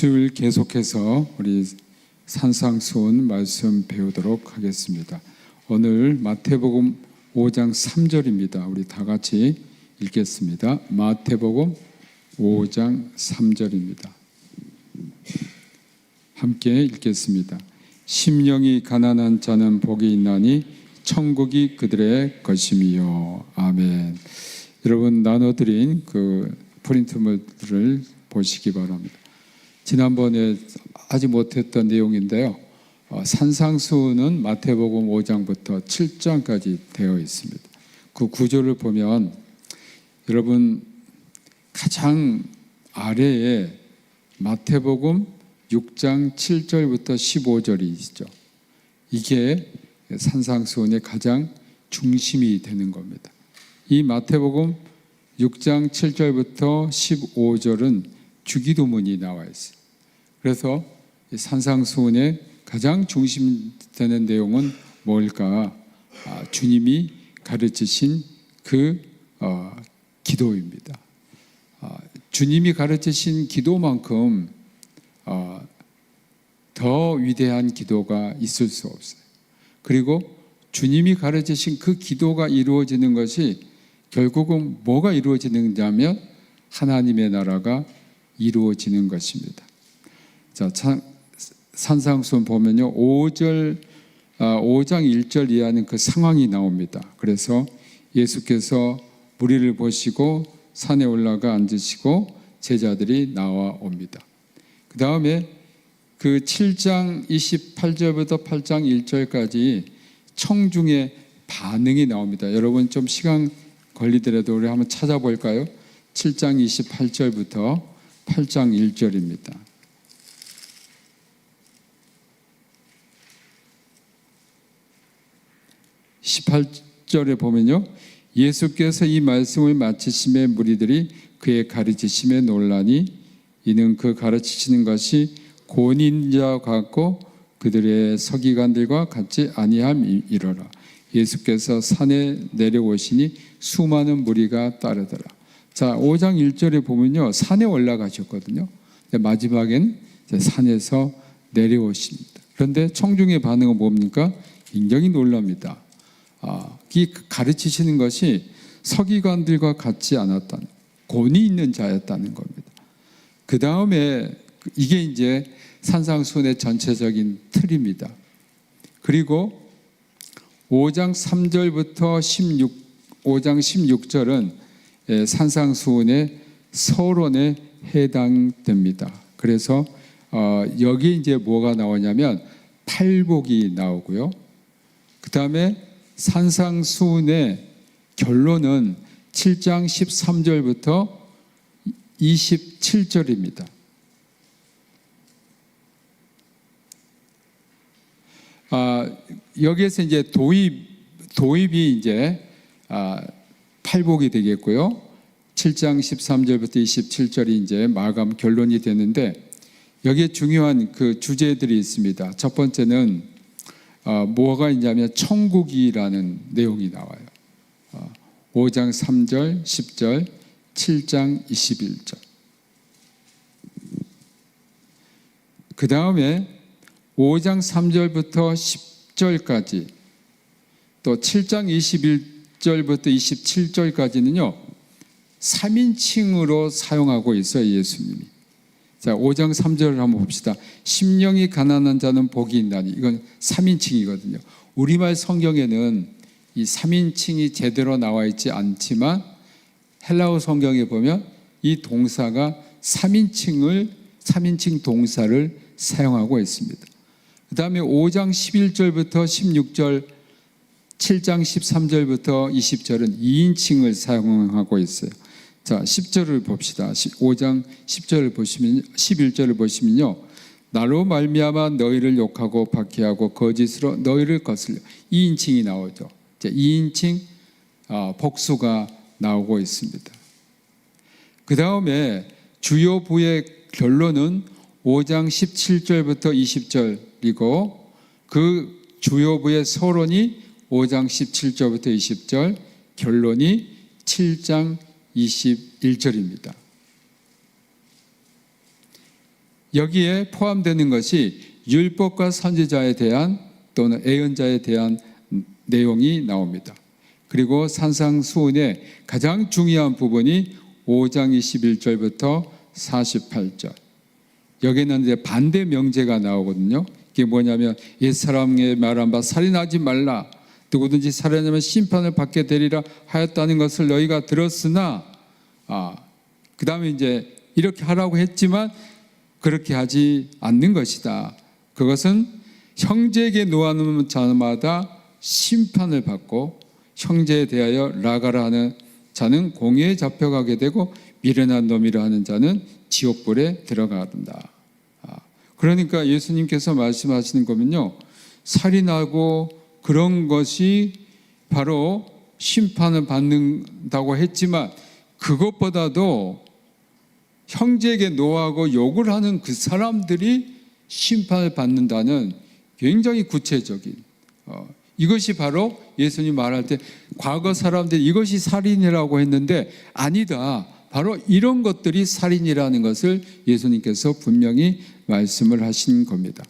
수요일 계속해서 우리 산상수훈 말씀 배우도록 하겠습니다. 오늘 마태복음 5장 3절입니다. 우리 다 같이 읽겠습니다. 마태복음 5장 3절입니다. 함께 읽겠습니다. 심령이 가난한 자는 복이 있나니 천국이 그들의 것임이요. 아멘. 여러분 나눠드린 그 프린트물들을 보시기 바랍니다. 지난번에 하지 못했던 내용인데요. 산상수훈은 마태복음 5장부터 7장까지 되어 있습니다. 그 구조를 보면 여러분 가장 아래에 마태복음 6장 7절부터 15절이 있죠. 이게 산상수훈의 가장 중심이 되는 겁니다. 이 마태복음 6장 7절부터 15절은 주기도문이 나와 있어요. 그래서 산상수훈의 가장 중심되는 내용은 뭘까? 주님이 가르치신 그 기도입니다. 주님이 가르치신 기도만큼 더 위대한 기도가 있을 수 없어요. 그리고 주님이 가르치신 그 기도가 이루어지는 것이 결국은 뭐가 이루어지느냐면 하나님의 나라가 이루어지는 것입니다. 자, 산상수훈 보면요, 5장 1절 이하는 그 상황이 나옵니다. 그래서 예수께서 무리를 보시고 산에 올라가 앉으시고 제자들이 나와옵니다. 그 다음에 그 7장 28절부터 8장 1절까지 청중의 반응이 나옵니다. 여러분 좀 시간 걸리더라도 우리 한번 찾아볼까요? 7장 28절부터 8장 1절입니다. (18절에) 보면요, 예수께서 이 말씀을 마치심에 무리들이 그의 가르치심에 놀라니 이는 그 가르치시는 것이 권위자 같고 그들의 서기관들과 같지 아니함이로라. 예수께서 산에 내려오시니 수많은 무리가 따르더라. 자, 5장 1절에 보면요, 산에 올라가셨거든요. 마지막엔 산에서 내려오십니다. 그런데 청중의 반응은 뭡니까? 굉장히 놀랍니다. 이 가르치시는 것이 서기관들과 같지 않았다는, 권위 있는 자였다는 겁니다. 그 다음에 이게 이제 산상수훈의 전체적인 틀입니다. 그리고 5장 3절부터 5장 16절은 산상수훈의 서론에 해당됩니다. 그래서 여기 이제 뭐가 나오냐면 팔복이 나오고요. 그 다음에 산상수훈의 결론은 7장 13절부터 27절입니다. 여기에서 이제 도입이 이제 팔복이 되겠고요. 7장 13절부터 27절이 이제 마감 결론이 되는데 여기에 중요한 그 주제들이 있습니다. 첫 번째는 뭐가 있냐면 천국이라는 내용이 나와요. 5장 3절, 10절, 7장 21절. 그 다음에 5장 3절부터 10절까지 또 7장 21절부터 27절까지는요 3인칭으로 사용하고 있어요. 예수님이. 자, 5장 3절을 한번 봅시다. 심령이 가난한 자는 복이 있나니. 이건 3인칭이거든요. 우리말 성경에는 이 3인칭이 제대로 나와 있지 않지만 헬라어 성경에 보면 이 동사가 3인칭 동사를 사용하고 있습니다. 그 다음에 5장 11절부터 16절, 7장 13절부터 20절은 2인칭을 사용하고 있어요. 자, 10절을 봅시다. 5장 10절을 보시면, 11절을 보시면요, 나로 말미암아 너희를 욕하고 박해하고 거짓으로 너희를 거슬려. 2인칭이 나오죠. 2인칭 복수가 나오고 있습니다. 그 다음에 주요 부의 결론은 5장 17절부터 20절이고 그 주요 부의 서론이 5장 17절부터 20절, 결론이 7장 21절입니다. 여기에 포함되는 것이 율법과 선지자에 대한 또는 예언자에 대한 내용이 나옵니다. 그리고 산상수훈의 가장 중요한 부분이 5장 21절부터 48절. 여기는 이제 반대 명제가 나오거든요. 이게 뭐냐면 옛사람의 말한 바 살인하지 말라. 누구든지 살인하면 심판을 받게 되리라 하였다는 것을 너희가 들었으나 그 다음에 이제 이렇게 하라고 했지만 그렇게 하지 않는 것이다. 그것은 형제에게 노하는 자마다 심판을 받고 형제에 대하여 라가라 하는 자는 공회에 잡혀가게 되고 미련한 놈이라 하는 자는 지옥불에 들어간다. 그러니까 예수님께서 말씀하시는 거면요, 살인하고 그런 것이 바로 심판을 받는다고 했지만 그것보다도 형제에게 노하고 욕을 하는 그 사람들이 심판을 받는다는 굉장히 구체적인 이것이 바로 예수님 말할 때 과거 사람들이 이것이 살인이라고 했는데 아니다. 바로 이런 것들이 살인이라는 것을 예수님께서 분명히 말씀을 하신 겁니다.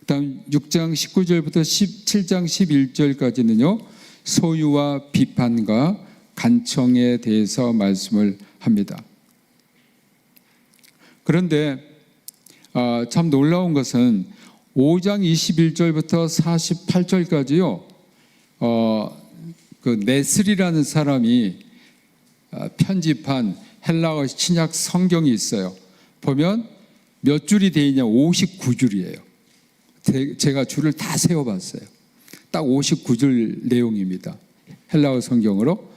다음 6장 19절부터 17장 11절까지는요. 소유와 비판과 간청에 대해서 말씀을 합니다. 그런데 참 놀라운 것은 5장 21절부터 48절까지요. 그 네슬이라는 사람이 편집한 헬라어 신약 성경이 있어요. 보면 몇 줄이 되어 있냐? 59줄이에요. 제가 줄을 다 세어봤어요. 딱 59줄 내용입니다. 헬라어 성경으로.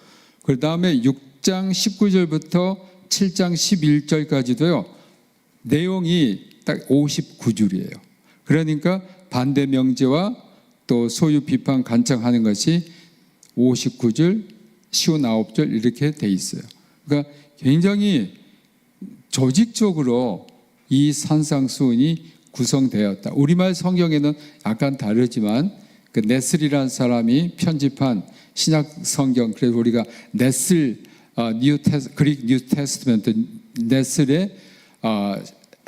그 다음에 6장 19절부터 7장 11절까지도요. 내용이 딱 59줄이에요. 그러니까 반대 명제와 또 소유 비판 간청하는 것이 59줄, 59줄 이렇게 돼 있어요. 그러니까 굉장히 조직적으로 이 산상수훈이 구성되었다. 우리말 성경에는 약간 다르지만 그 네슬이라는 사람이 편집한 신약 성경, 그래서 우리가 네슬 그릭 뉴 테스트먼트 네슬의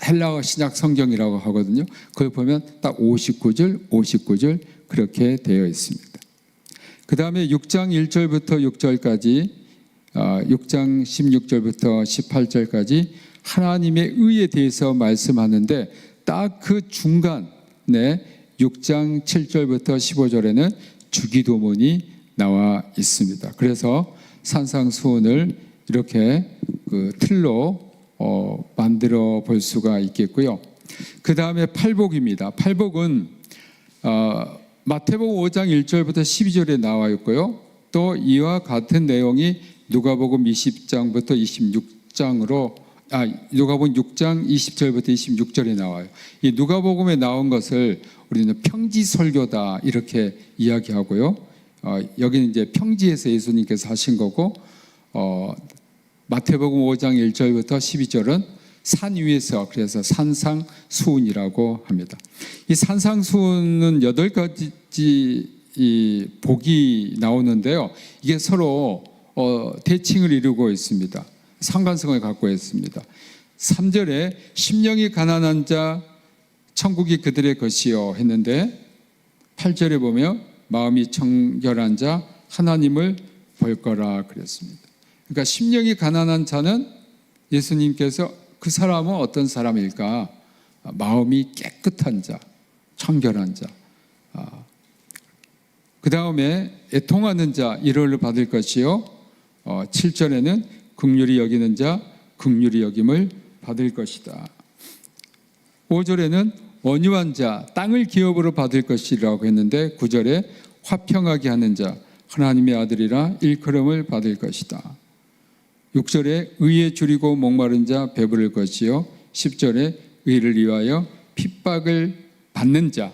헬라어 신약 성경이라고 하거든요. 그걸 보면 딱 59줄 그렇게 되어 있습니다. 그 다음에 6장 1절부터 6절까지 6장 16절부터 18절까지 하나님의 의에 대해서 말씀하는데 딱 그 중간에 6장 7절부터 15절에는 주기도문이 나와 있습니다. 그래서 산상수훈을 이렇게 그 틀로 만들어 볼 수가 있겠고요. 그 다음에 팔복입니다. 팔복은 마태복음 5장 1절부터 12절에 나와 있고요. 또 이와 같은 내용이 누가복음 20장부터 26장으로 누가복음 6장 20절부터 26절에 나와요. 이 누가복음에 나온 것을 우리는 평지설교다 이렇게 이야기하고요. 여기는 이제 평지에서 예수님께서 하신 거고 마태복음 5장 1절부터 12절은 산 위에서 그래서 산상수훈이라고 합니다. 이 산상수훈은 8가지 이 복이 나오는데요. 이게 서로 대칭을 이루고 있습니다. 상관성을 갖고 있습니다. 3절에 심령이 가난한 자 천국이 그들의 것이요 했는데 8절에 보면 마음이 청결한 자 하나님을 볼 거라 그랬습니다. 그러니까 심령이 가난한 자는 예수님께서 그 사람은 어떤 사람일까? 마음이 깨끗한 자, 청결한 자. 그 다음에 애통하는 자 일월을 받을 것이요. 7절에는 긍휼히 여기는 자 긍휼히 여김을 받을 것이다. 5절에는 온유한 자 땅을 기업으로 받을 것이라고 했는데 9절에 화평하게 하는 자 하나님의 아들이라 일컬음을 받을 것이다. 6절에 의에 줄이고 목마른 자 배부를 것이요 10절에 의를 위하여 핍박을 받는 자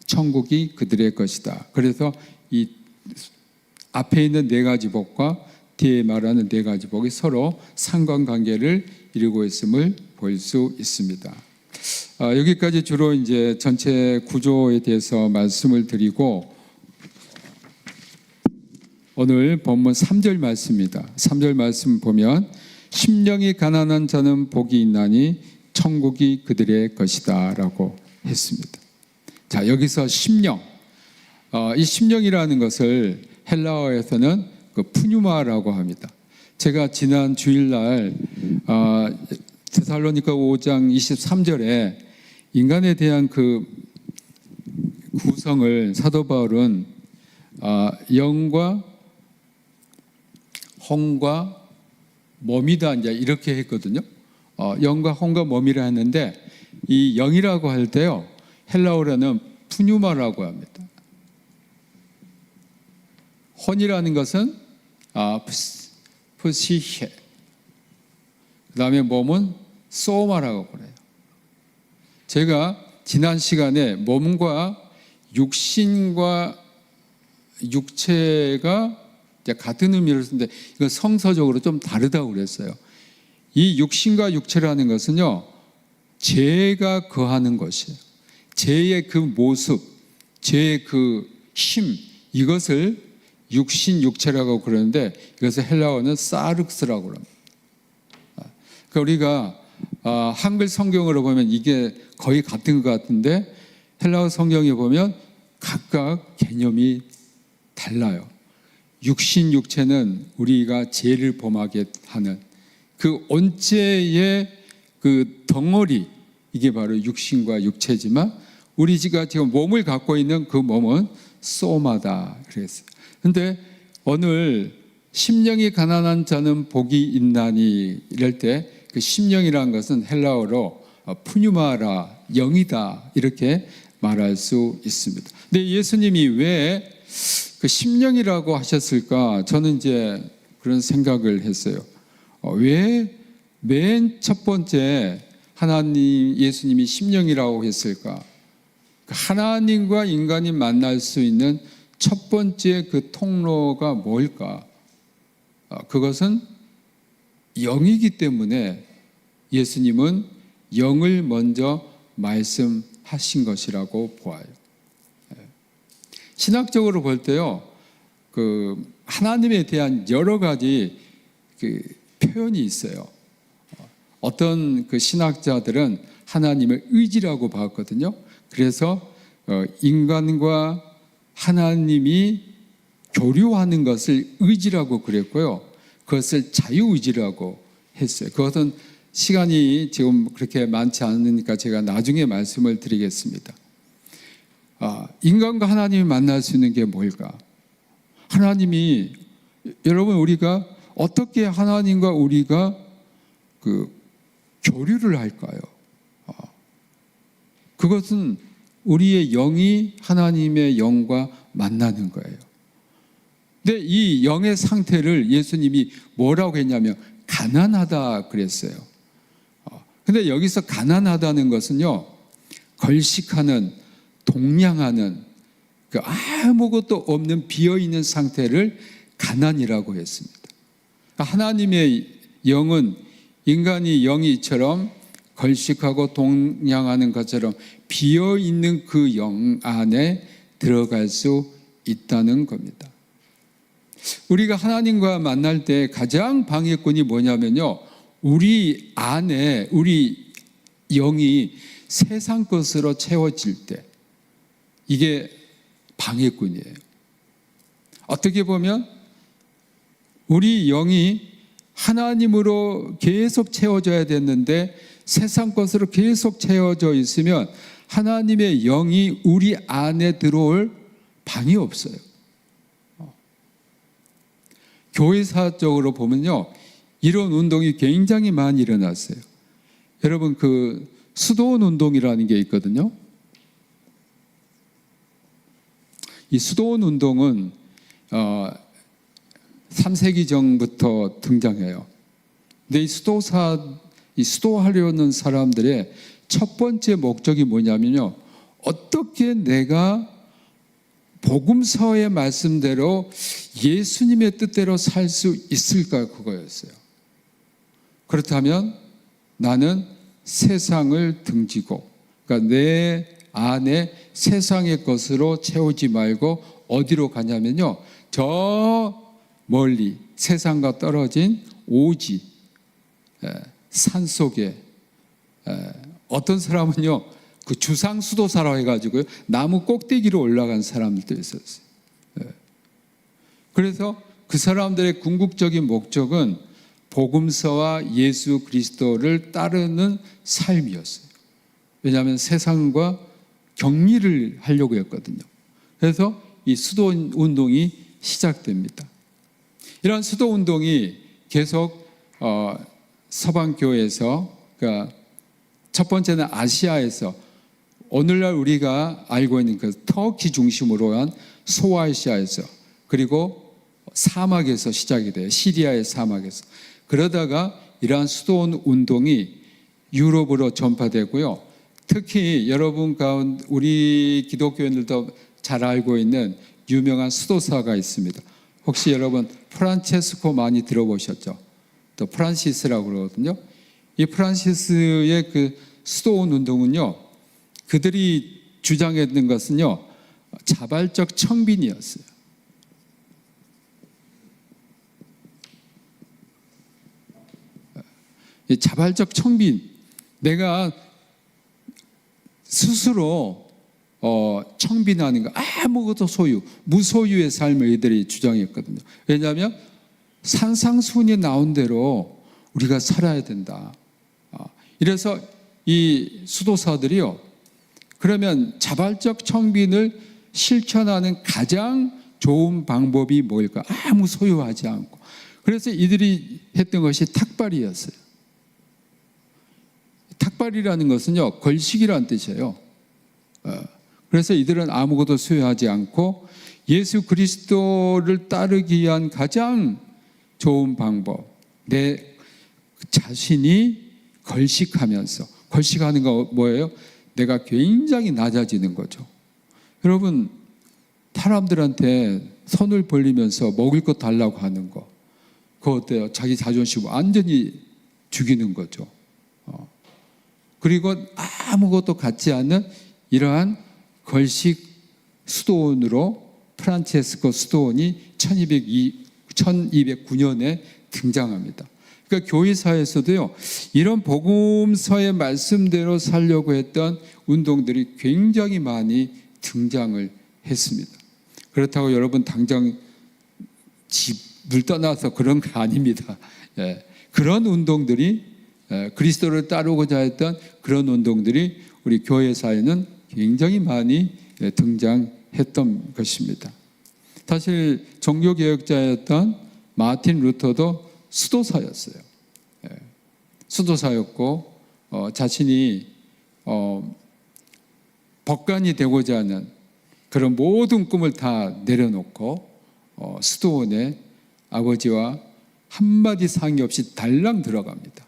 천국이 그들의 것이다. 그래서 이 앞에 있는 4가지 복과 뒤에 말하는 4가지 복이 서로 상관관계를 이루고 있음을 볼 수 있습니다. 여기까지 주로 이제 전체 구조에 대해서 말씀을 드리고 오늘 본문 3절 말씀입니다. 3절 말씀 보면 심령이 가난한 자는 복이 있나니 천국이 그들의 것이다 라고 했습니다. 자, 여기서 심령, 이 심령이라는 것을 헬라어에서는 그 푸뉴마라고 합니다. 제가 지난 주일날 데살로니가 5장 23절에 인간에 대한 그 구성을 사도 바울은 영과 혼과 몸이다 이제 이렇게 했거든요. 영과 혼과 몸이라 했는데 이 영이라고 할 때요 헬라어로는 푸뉴마라고 합니다. 혼이라는 것은 푸시헤, 그 다음에 몸은 소마라고 그래요. 제가 지난 시간에 몸과 육신과 육체가 같은 의미를 쓰는데 이건 성서적으로 좀 다르다고 그랬어요. 이 육신과 육체라는 것은요 죄가 거하는 것이에요. 죄의 그 모습, 죄의 그 힘, 이것을 육신, 육체라고 그러는데 이것을 헬라어는 사르크스라고 합니다. 그러니까 우리가 한글 성경으로 보면 이게 거의 같은 것 같은데 헬라어 성경에 보면 각각 개념이 달라요. 육신, 육체는 우리가 죄를 범하게 하는 그 온죄의 그 덩어리, 이게 바로 육신과 육체지만 우리가 지금 몸을 갖고 있는 그 몸은 소마다 그랬어요. 근데 오늘 심령이 가난한 자는 복이 있나니 이럴 때 그 심령이라는 것은 헬라어로 푸뉴마라, 영이다 이렇게 말할 수 있습니다. 근데 예수님이 왜 그 심령이라고 하셨을까? 저는 이제 그런 생각을 했어요. 왜 맨 첫 번째 하나님 예수님이 심령이라고 했을까? 하나님과 인간이 만날 수 있는 첫 번째 그 통로가 뭘까? 그것은 영이기 때문에 예수님은 영을 먼저 말씀하신 것이라고 보아요. 신학적으로 볼 때요, 그 하나님에 대한 여러 가지 그 표현이 있어요. 어떤 그 신학자들은 하나님을 의지라고 봤거든요. 그래서 인간과 하나님이 교류하는 것을 의지라고 그랬고요. 그것을 자유의지라고 했어요. 그것은 시간이 지금 그렇게 많지 않으니까 제가 나중에 말씀을 드리겠습니다. 인간과 하나님이 만날 수 있는 게 뭘까? 하나님이, 여러분 우리가 어떻게 하나님과 우리가 그 교류를 할까요? 그것은 우리의 영이 하나님의 영과 만나는 거예요. 근데 이 영의 상태를 예수님이 뭐라고 했냐면 가난하다 그랬어요. 근데 여기서 가난하다는 것은요, 걸식하는, 동량하는, 그 아무것도 없는 비어있는 상태를 가난이라고 했습니다. 하나님의 영은 인간이 영이처럼 걸식하고 동량하는 것처럼 비어있는 그 영 안에 들어갈 수 있다는 겁니다. 우리가 하나님과 만날 때 가장 방해꾼이 뭐냐면요, 우리 안에 우리 영이 세상 것으로 채워질 때 이게 방해꾼이에요. 어떻게 보면 우리 영이 하나님으로 계속 채워져야 됐는데 세상 것으로 계속 채워져 있으면 하나님의 영이 우리 안에 들어올 방이 없어요. 교회사적으로 보면요, 이런 운동이 굉장히 많이 일어났어요. 여러분 그 수도원 운동이라는 게 있거든요. 이 수도원 운동은 3세기 전부터 등장해요. 근데 이 수도하려는 사람들의 첫 번째 목적이 뭐냐면요, 어떻게 내가 복음서의 말씀대로 예수님의 뜻대로 살 수 있을까, 그거였어요. 그렇다면 나는 세상을 등지고, 그러니까 내 안에 세상의 것으로 채우지 말고 어디로 가냐면요, 저 멀리 세상과 떨어진 오지, 산 속에 어떤 사람은요, 그 주상 수도사라고 해가지고요, 나무 꼭대기로 올라간 사람들도 있었어요. 그래서 그 사람들의 궁극적인 목적은 복음서와 예수 그리스도를 따르는 삶이었어요. 왜냐하면 세상과 격리를 하려고 했거든요. 그래서 이 수도 운동이 시작됩니다. 이런 수도 운동이 계속 서방교회에서, 그러니까 첫 번째는 아시아에서, 오늘날 우리가 알고 있는 그 터키 중심으로 한 소아시아에서, 그리고 사막에서 시작이 돼요. 시리아의 사막에서. 그러다가 이러한 수도 운동이 유럽으로 전파되고요. 특히 여러분 가운데 우리 기독교인들도 잘 알고 있는 유명한 수도사가 있습니다. 혹시 여러분 프란체스코 많이 들어보셨죠? 또 프란시스라고 그러거든요. 이 프란시스의 그 수도원 운동은요, 그들이 주장했던 것은요, 자발적 청빈이었어요. 이 자발적 청빈, 내가 스스로 청빈하는 거, 아무것도 무소유의 삶을 이들이 주장했거든요. 왜냐하면 산상수훈이 나온 대로 우리가 살아야 된다. 이래서 이 수도사들이요, 그러면 자발적 청빈을 실천하는 가장 좋은 방법이 뭘까? 아무 소유하지 않고. 그래서 이들이 했던 것이 탁발이었어요. 탁발이라는 것은요, 걸식이라는 뜻이에요. 그래서 이들은 아무것도 소유하지 않고 예수 그리스도를 따르기 위한 가장 좋은 방법, 내 자신이 걸식하면서, 걸식하는 거 뭐예요? 내가 굉장히 낮아지는 거죠. 여러분, 사람들한테 손을 벌리면서 먹을 거 달라고 하는 거, 그거 어때요? 자기 자존심 완전히 죽이는 거죠. 그리고 아무것도 갖지 않는 이러한 걸식 수도원으로 프란체스코 수도원이 1209년에 등장합니다. 그러니까 교회사에서도요, 이런 복음서의 말씀대로 살려고 했던 운동들이 굉장히 많이 등장을 했습니다. 그렇다고 여러분 당장 집을 떠나서 그런 거 아닙니다. 그런 운동들이, 그리스도를 따르고자 했던 그런 운동들이 우리 교회사에는 굉장히 많이 등장했던 것입니다. 사실 종교개혁자였던 마틴 루터도 수도사였어요. 수도사였고 자신이 법관이 되고자 하는 그런 모든 꿈을 다 내려놓고 수도원에 아버지와 한마디 상의 없이 달랑 들어갑니다.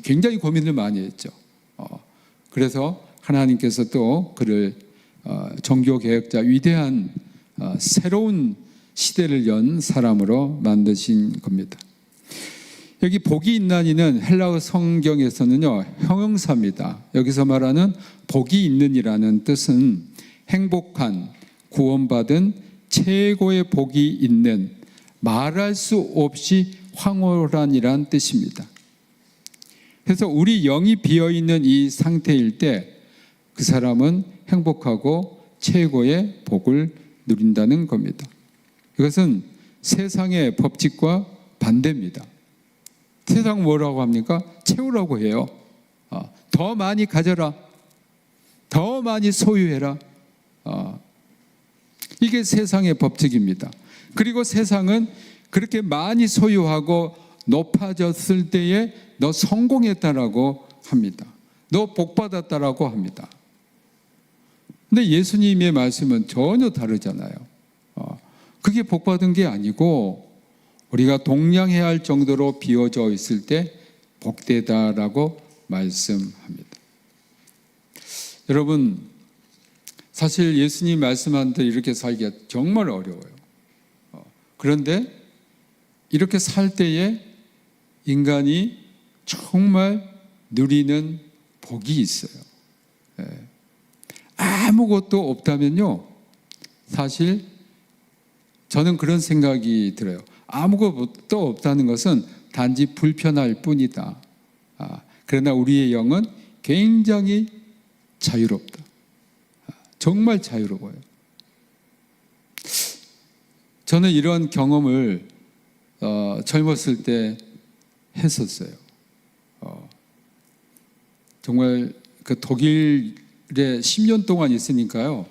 굉장히 고민을 많이 했죠. 그래서 하나님께서 또 그를 종교개혁자, 위대한 새로운 시대를 연 사람으로 만드신 겁니다. 여기 복이 있나니는 헬라어 성경에서는요, 형용사입니다. 여기서 말하는 복이 있는이라는 뜻은 행복한, 구원받은 최고의 복이 있는, 말할 수 없이 황홀한이란 뜻입니다. 그래서 우리 영이 비어있는 이 상태일 때 그 사람은 행복하고 최고의 복을 누린다는 겁니다. 이것은 세상의 법칙과 반대입니다. 세상 뭐라고 합니까? 채우라고 해요. 더 많이 가져라. 더 많이 소유해라. 이게 세상의 법칙입니다. 그리고 세상은 그렇게 많이 소유하고 높아졌을 때에 너 성공했다라고 합니다. 너 복받았다라고 합니다. 근데 예수님의 말씀은 전혀 다르잖아요. 그게 복받은 게 아니고 우리가 동량해야 할 정도로 비워져 있을 때 복되다라고 말씀합니다. 여러분, 사실 예수님 말씀한 대로 이렇게 살기가 정말 어려워요. 그런데 이렇게 살 때에 인간이 정말 누리는 복이 있어요. 아무것도 없다면요, 사실 저는 그런 생각이 들어요. 아무것도 없다는 것은 단지 불편할 뿐이다. 그러나 우리의 영은 굉장히 자유롭다. 정말 자유로워요. 저는 이런 경험을 젊었을 때 했었어요. 정말 그 독일에 10년 동안 있으니까요.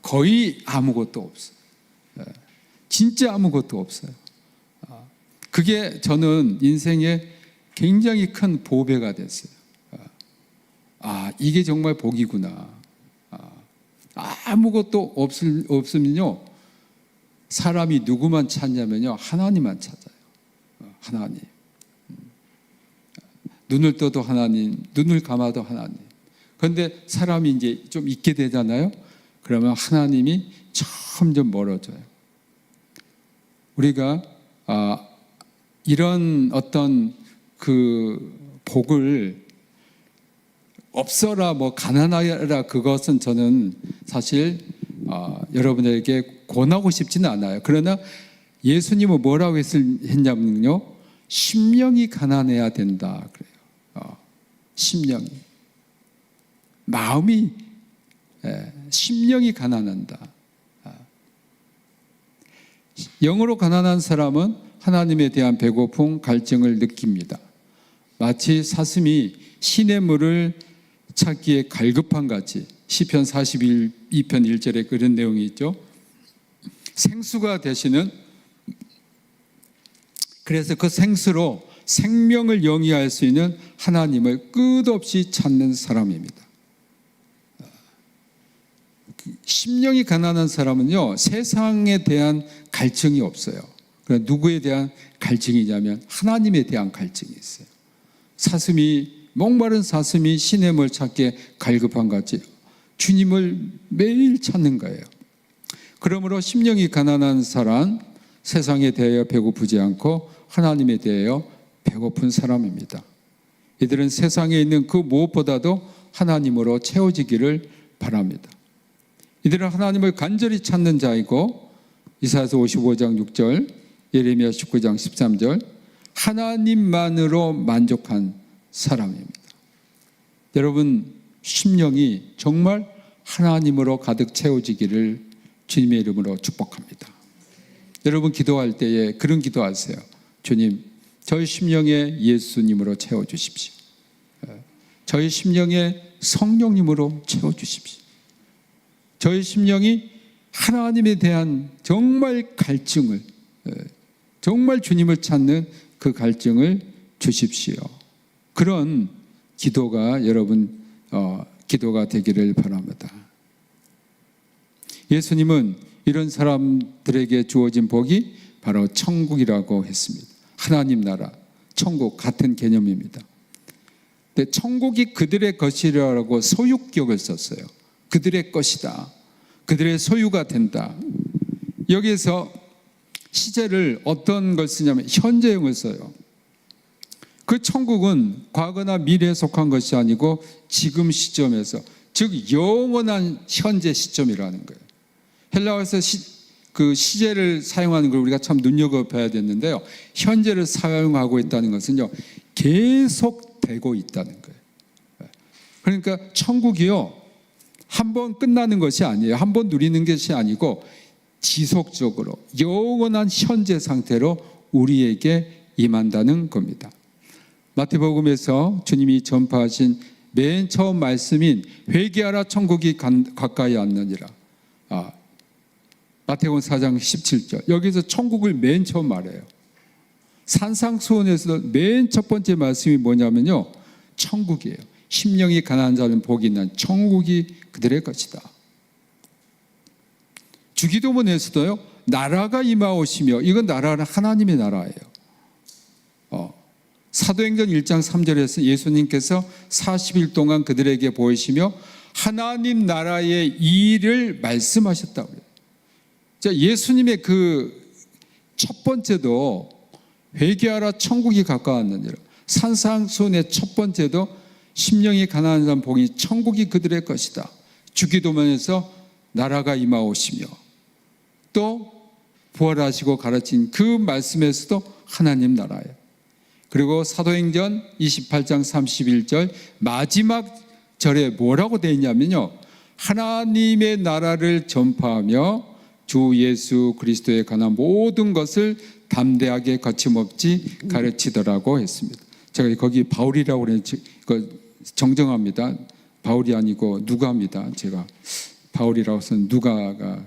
거의 아무것도 없어요. 진짜 아무것도 없어요. 그게 저는 인생에 굉장히 큰 보배가 됐어요. 이게 정말 복이구나. 아무것도 없으면요, 사람이 누구만 찾냐면요, 하나님만 찾아요. 하나님. 눈을 떠도 하나님, 눈을 감아도 하나님. 그런데 사람이 이제 좀 있게 되잖아요. 그러면 하나님이 점점 멀어져요. 우리가 이런 어떤 그 복을 없어라, 뭐 가난하라, 그것은 저는 사실 여러분에게 권하고 싶지는 않아요. 그러나 예수님은 뭐라고 했냐면요, 심령이 가난해야 된다 그래요. 심령이, 마음이, 심령이 가난한다. 영으로 가난한 사람은 하나님에 대한 배고픔, 갈증을 느낍니다. 마치 사슴이 시냇물을 찾기에 갈급한 같이, 시편 42편 1절에 그런 내용이 있죠. 생수가 되시는, 그래서 그 생수로 생명을 영위할 수 있는 하나님을 끝없이 찾는 사람입니다. 심령이 가난한 사람은요, 세상에 대한 갈증이 없어요. 그러니까 누구에 대한 갈증이냐면 하나님에 대한 갈증이 있어요. 목마른 사슴이 시냇물 찾기에 갈급한 같이 주님을 매일 찾는 거예요. 그러므로 심령이 가난한 사람, 세상에 대하여 배고프지 않고 하나님에 대하여 배고픈 사람입니다. 이들은 세상에 있는 그 무엇보다도 하나님으로 채워지기를 바랍니다. 이들은 하나님을 간절히 찾는 자이고, 이사야서 55장 6절, 예레미야 19장 13절, 하나님만으로 만족한 사람입니다. 여러분, 심령이 정말 하나님으로 가득 채워지기를 주님의 이름으로 축복합니다. 여러분, 기도할 때에 그런 기도하세요. 주님, 저희 심령에 예수님으로 채워주십시오. 저희 심령에 성령님으로 채워주십시오. 저희 심령이 하나님에 대한 정말 갈증을, 정말 주님을 찾는 그 갈증을 주십시오. 그런 기도가 여러분 기도가 되기를 바랍니다. 예수님은 이런 사람들에게 주어진 복이 바로 천국이라고 했습니다. 하나님 나라, 천국 같은 개념입니다. 근데 천국이 그들의 것이라고 소유격을 썼어요. 그들의 것이다. 그들의 소유가 된다. 여기에서 시제를 어떤 걸 쓰냐면 현재형을 써요. 그 천국은 과거나 미래에 속한 것이 아니고 지금 시점에서, 즉 영원한 현재 시점이라는 거예요. 헬라어에서 그 시제를 사용하는 걸 우리가 참 눈여겨봐야 되는데요. 현재를 사용하고 있다는 것은요, 계속되고 있다는 거예요. 그러니까 천국이요, 한번 끝나는 것이 아니에요. 한번 누리는 것이 아니고 지속적으로 영원한 현재 상태로 우리에게 임한다는 겁니다. 마태복음에서 주님이 전파하신 맨 처음 말씀인 회개하라 천국이 가까이 왔느니라. 마태복음 4장 17절. 여기서 천국을 맨 처음 말해요. 산상수훈에서도 맨 첫 번째 말씀이 뭐냐면요, 천국이에요. 심령이 가난한 자는 복이 있나니 천국이 그들의 것이다. 주기도문에서도요, 나라가 임하오시며, 이건 나라는 하나님의 나라예요. 사도행전 1장 3절에서 예수님께서 40일 동안 그들에게 보이시며 하나님 나라의 일을 말씀하셨다고요. 자, 예수님의 그 첫 번째도 회개하라 천국이 가까웠느니라. 산상수훈의 첫 번째도 심령이 가난한 사람 복이 천국이 그들의 것이다. 주기도문에서 나라가 임하오시며, 또 부활하시고 가르친 그 말씀에서도 하나님 나라예요. 그리고 사도행전 28장 31절 마지막 절에 뭐라고 되어 있냐면요, 하나님의 나라를 전파하며 주 예수 그리스도에 관한 모든 것을 담대하게 거침없이 가르치더라고 했습니다. 제가 거기 바울이라고 그랬지, 정정합니다. 바울이 아니고 누가입니다. 제가 바울이라고 써서 누가가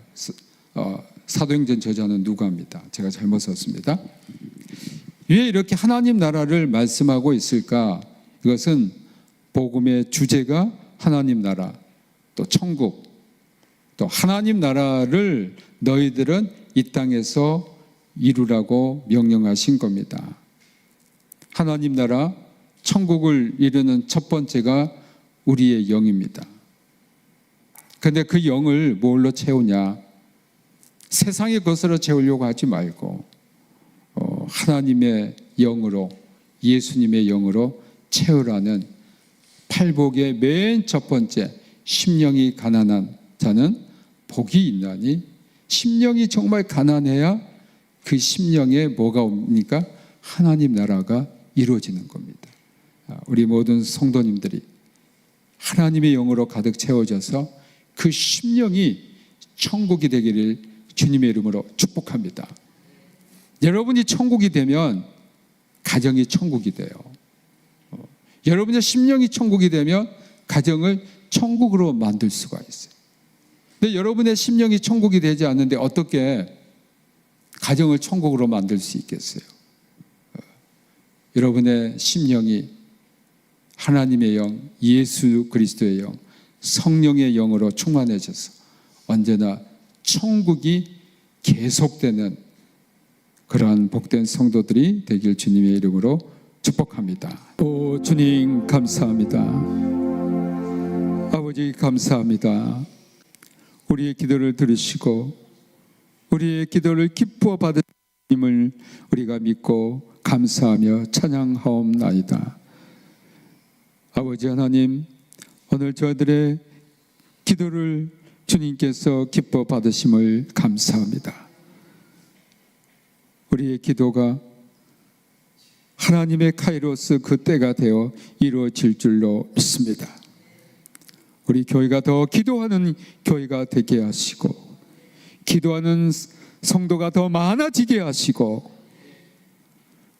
사도행전 저자는 누가입니다. 제가 잘못 썼습니다. 왜 이렇게 하나님 나라를 말씀하고 있을까? 이것은 복음의 주제가 하나님 나라, 또 천국, 또 하나님 나라를 너희들은 이 땅에서 이루라고 명령하신 겁니다. 하나님 나라, 천국을 이루는 첫 번째가 우리의 영입니다. 그런데 그 영을 뭘로 채우냐? 세상의 것으로 채우려고 하지 말고 하나님의 영으로, 예수님의 영으로 채우라는 팔복의 맨 첫 번째, 심령이 가난한 자는 복이 있나니, 심령이 정말 가난해야 그 심령에 뭐가 옵니까? 하나님 나라가 이루어지는 겁니다. 우리 모든 성도님들이 하나님의 영으로 가득 채워져서 그 심령이 천국이 되기를 주님의 이름으로 축복합니다. 여러분이 천국이 되면 가정이 천국이 돼요. 여러분의 심령이 천국이 되면 가정을 천국으로 만들 수가 있어요. 근데 여러분의 심령이 천국이 되지 않는데 어떻게 가정을 천국으로 만들 수 있겠어요? 여러분의 심령이 하나님의 영, 예수 그리스도의 영, 성령의 영으로 충만해져서 언제나 천국이 계속되는 그러한 복된 성도들이 되길 주님의 이름으로 축복합니다. 오 주님 감사합니다. 아버지 감사합니다. 우리의 기도를 들으시고 우리의 기도를 기뻐 받으신 주님을 우리가 믿고 감사하며 찬양하옵나이다. 아버지 하나님, 오늘 저들의 기도를 주님께서 기뻐 받으심을 감사합니다. 우리의 기도가 하나님의 카이로스 그 때가 되어 이루어질 줄로 믿습니다. 우리 교회가 더 기도하는 교회가 되게 하시고 기도하는 성도가 더 많아지게 하시고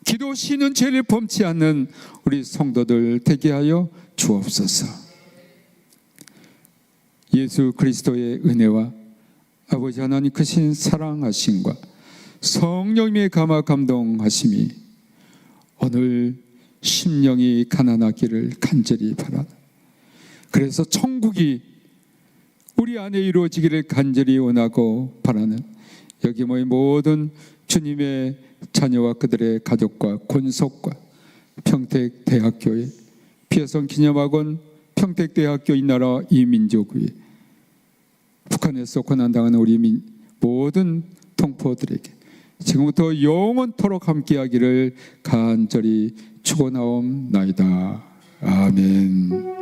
기도 쉬는 죄를 범치 않는 우리 성도들 되게 하여 주옵소서. 예수 그리스도의 은혜와 아버지 하나님 크신 사랑하심과 성령님의 감화 감동하심이 오늘 심령이 가난하기를 간절히 바라다. 그래서 천국이 우리 안에 이루어지기를 간절히 원하고 바라는 여기 모인 모든 주님의 자녀와 그들의 가족과 권속과 평택대학교의 피해성 기념학원 평택대학교 이 나라 이 민족 위에 북한에서 고난당하는 우리 모든 동포들에게 지금부터 영원토록 함께하기를 간절히 축원하옵나이다. 아멘.